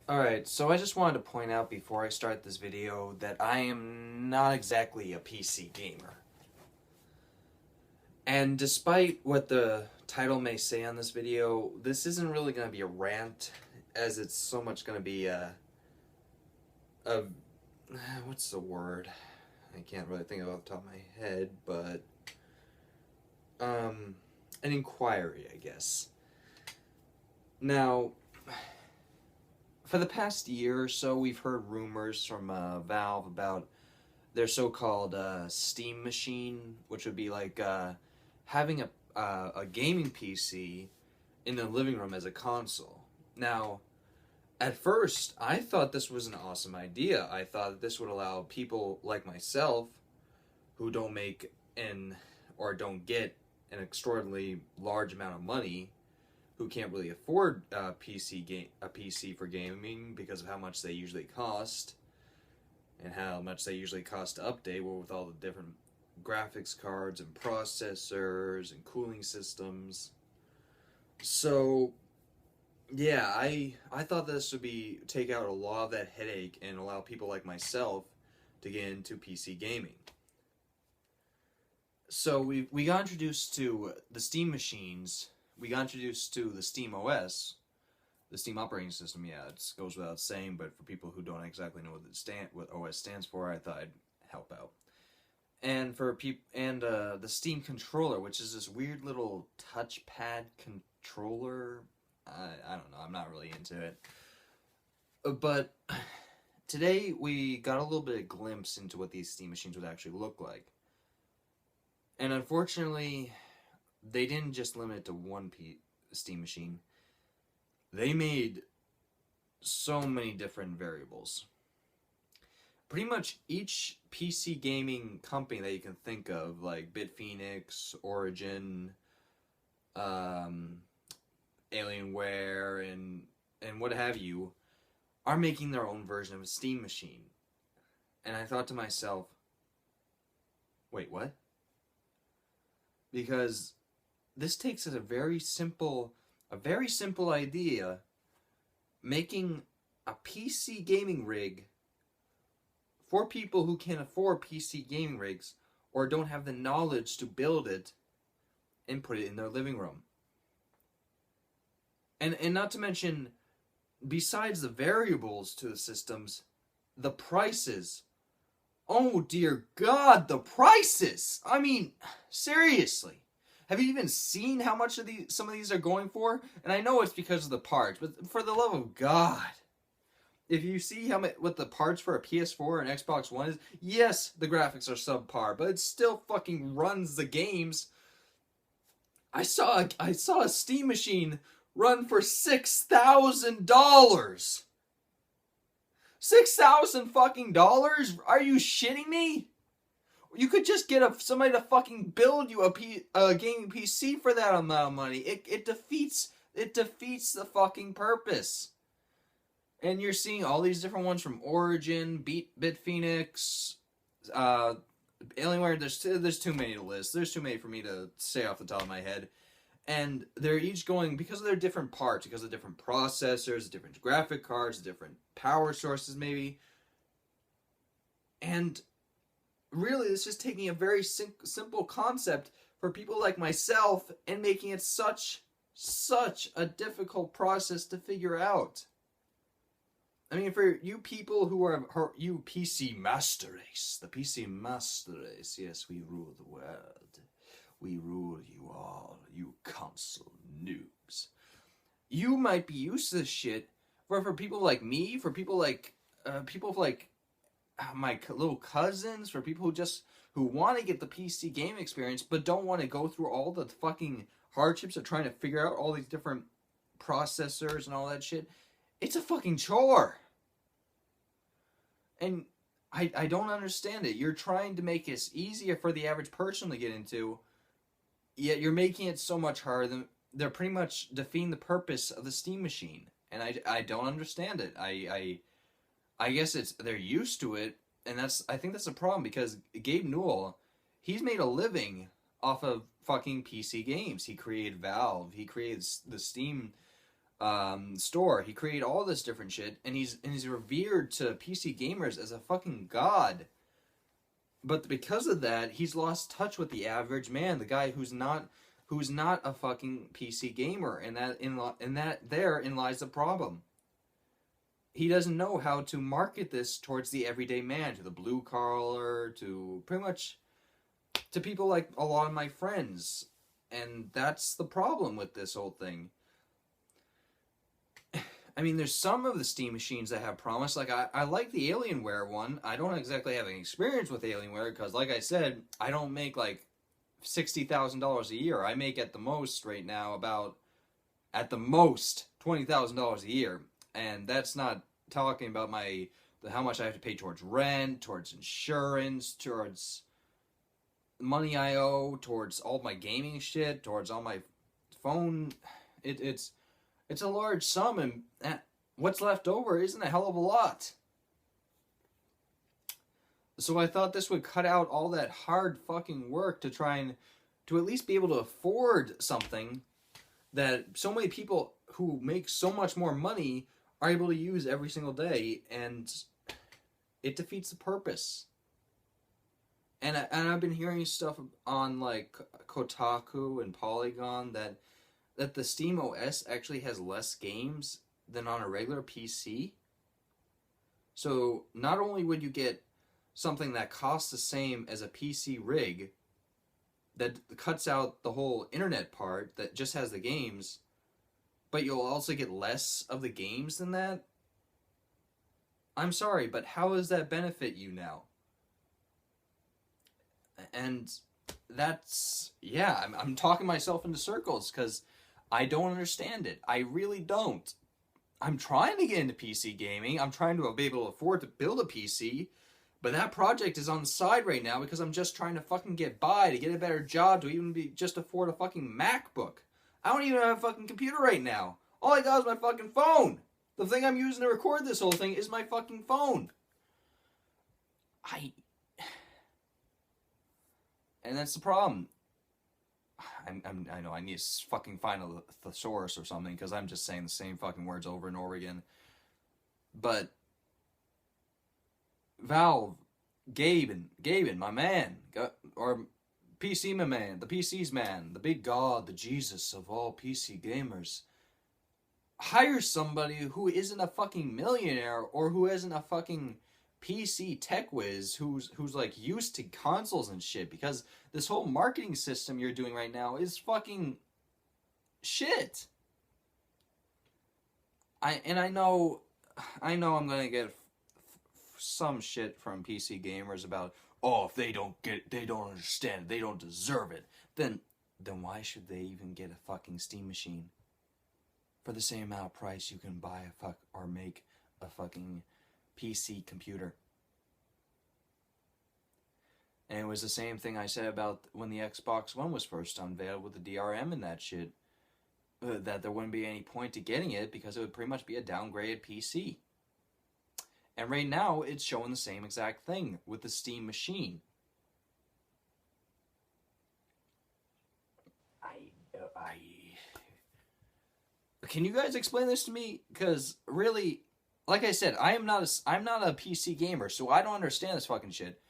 Alright, so I just wanted to point out before I start this video that I am not exactly a PC gamer. And despite what the title may say on this video, this isn't really going to be a rant, as it's so much going to be a what's the word? I can't really think of it off the top of my head, but an inquiry, I guess. Now, for the past year or so, we've heard rumors from Valve about their so-called Steam machine, which would be like having a gaming PC in the living room as a console. Now, at first, I thought this was an awesome idea. I thought that this would allow people like myself, who don't make or don't get an extraordinarily large amount of money, who can't really afford a PC for gaming because of how much they usually cost, and how much they usually cost to update, with all the different graphics cards and processors and cooling systems. So, yeah, I thought this would take out a lot of that headache and allow people like myself to get into PC gaming. So we got introduced to the Steam machines. We got introduced to the Steam OS, the Steam operating system. Yeah, it goes without saying, but for people who don't exactly know what OS stands for, I thought I'd help out. And the Steam controller, which is this weird little touchpad controller. I don't know. I'm not really into it. But today we got a little bit of glimpse into what these Steam machines would actually look like. And unfortunately, they didn't just limit it to one Steam machine. They made so many different variables. Pretty much each PC gaming company that you can think of, like Bitphoenix, Origin, Alienware, and what have you, are making their own version of a Steam machine. And I thought to myself, wait, what? Because this takes a very simple idea, making a PC gaming rig for people who can't afford PC gaming rigs or don't have the knowledge to build it and put it in their living room. And not to mention, besides the variables to the systems, the prices. Oh dear God, the prices! I mean, seriously. Have you even seen how much some of these are going for? And I know it's because of the parts, but for the love of God. If you see what the parts for a PS4 and Xbox One is, yes, the graphics are subpar, but it still fucking runs the games. I saw a Steam machine run for $6,000. $6,000 fucking dollars? Are you shitting me? You could just get somebody to fucking build you a gaming PC for that amount of money. It defeats the fucking purpose. And you're seeing all these different ones from Origin, Bitphoenix, Alienware. There's too many to list. There's too many for me to say off the top of my head. And they're each going, because of their different parts, because of different processors, different graphic cards, different power sources maybe. And really, it's just taking a very simple concept for people like myself and making it such a difficult process to figure out. I mean, for you people you PC master race, the PC master race, yes, we rule the world. We rule you all, you console noobs. You might be used to this shit, but for people like me, for people like my little cousins, for people who want to get the PC game experience, but don't want to go through all the fucking hardships of trying to figure out all these different processors and all that shit, it's a fucking chore. And I don't understand it. You're trying to make it easier for the average person to get into, yet you're making it so much harder. They're pretty much defeating the purpose of the Steam machine. And I don't understand it. I guess they're used to it, and I think that's a problem, because Gabe Newell, he's made a living off of fucking PC games. He created Valve. He created the Steam store. He created all this different shit, and he's revered to PC gamers as a fucking god. But because of that, he's lost touch with the average man, the guy who's not a fucking PC gamer, and therein lies the problem. He doesn't know how to market this towards the everyday man, to the blue collar, to pretty much to people like a lot of my friends. And that's the problem with this whole thing. I mean, there's some of the Steam machines that have promise. Like, I like the Alienware one. I don't exactly have any experience with Alienware because, like I said, I don't make, like, $60,000 a year. I make at the most right now about, at the most, $20,000 a year. And that's not talking about how much I have to pay towards rent, towards insurance, towards money I owe, towards all my gaming shit, towards all my phone. It's a large sum, and what's left over isn't a hell of a lot. So I thought this would cut out all that hard fucking work to try and to at least be able to afford something that so many people who make so much more money are able to use every single day, and it defeats the purpose. And I've been hearing stuff on like Kotaku and Polygon that the Steam OS actually has less games than on a regular PC. So not only would you get something that costs the same as a PC rig that cuts out the whole internet part that just has the games, but you'll also get less of the games than that? I'm sorry, but how does that benefit you now? And that's, yeah, I'm talking myself into circles because I don't understand it. I really don't. I'm trying to get into PC gaming. I'm trying to be able to afford to build a PC, but that project is on the side right now because I'm just trying to fucking get by, to get a better job, to even just afford a fucking MacBook. I don't even have a fucking computer right now. All I got is my fucking phone. The thing I'm using to record this whole thing is my fucking phone. And that's the problem. I know I need to fucking find a thesaurus or something because I'm just saying the same fucking words over and over again. But Valve, Gaben, my man, or PC my man, the PC's man, the big god, the Jesus of all PC gamers, hire somebody who isn't a fucking millionaire or who isn't a fucking PC tech whiz who's like used to consoles and shit, because this whole marketing system you're doing right now is fucking shit. I know I'm gonna get some shit from PC gamers about, oh, if they don't understand it, they don't deserve it. Then why should they even get a fucking Steam machine? For the same amount of price you can buy or make a fucking PC computer. And it was the same thing I said about when the Xbox One was first unveiled with the DRM and that shit. That there wouldn't be any point to getting it because it would pretty much be a downgraded PC. And right now, it's showing the same exact thing with the Steam machine. Can you guys explain this to me? Because really, like I said, I'm not a PC gamer, so I don't understand this fucking shit.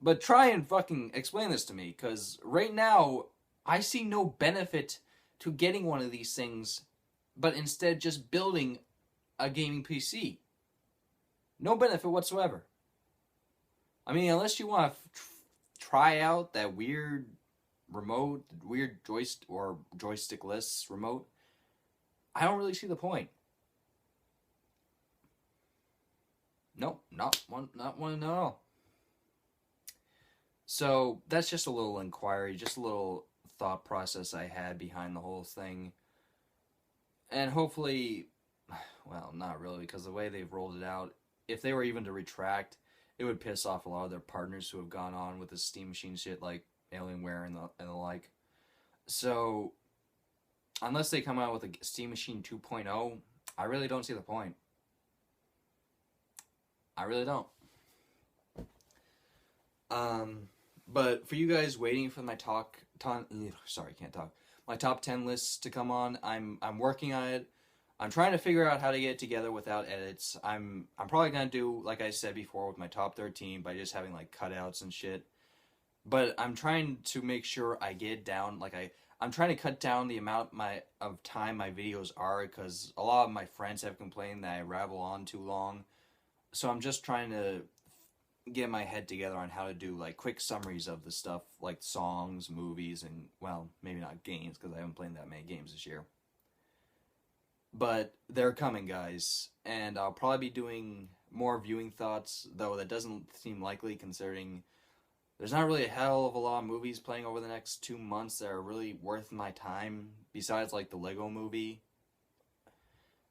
But try and fucking explain this to me, because right now, I see no benefit to getting one of these things, but instead just building a gaming PC. No benefit whatsoever. I mean, unless you want to try out that weird remote, weird joystickless remote, I don't really see the point. Nope, not one at all. So that's just a little inquiry, just a little thought process I had behind the whole thing. And hopefully, well, not really, because the way they've rolled it out, if they were even to retract, it would piss off a lot of their partners who have gone on with this Steam machine shit, like Alienware and the like. So, unless they come out with a Steam Machine 2.0, I really don't see the point. I really don't. But for you guys waiting for my my top 10 lists to come on, I'm working on it. I'm trying to figure out how to get it together without edits. I'm probably gonna do like I said before with my top 13 by just having like cutouts and shit. But I'm trying to make sure I get it down. I'm trying to cut down the amount of time my videos are because a lot of my friends have complained that I rabble on too long. So I'm just trying to get my head together on how to do like quick summaries of the stuff like songs, movies, and well, maybe not games because I haven't played that many games this year. But they're coming, guys, and I'll probably be doing more viewing thoughts, though that doesn't seem likely considering there's not really a hell of a lot of movies playing over the next 2 months that are really worth my time, besides like the Lego movie.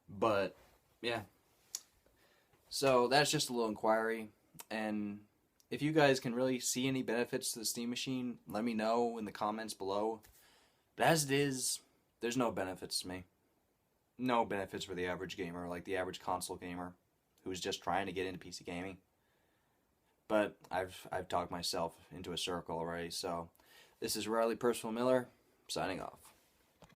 But yeah, so that's just a little inquiry, and if you guys can really see any benefits to the Steam Machine, let me know in the comments below. But as it is, there's no benefits to me. No benefits for the average gamer, like the average console gamer, who's just trying to get into PC gaming. But I've talked myself into a circle already, so this is Ryley Personal Miller, signing off.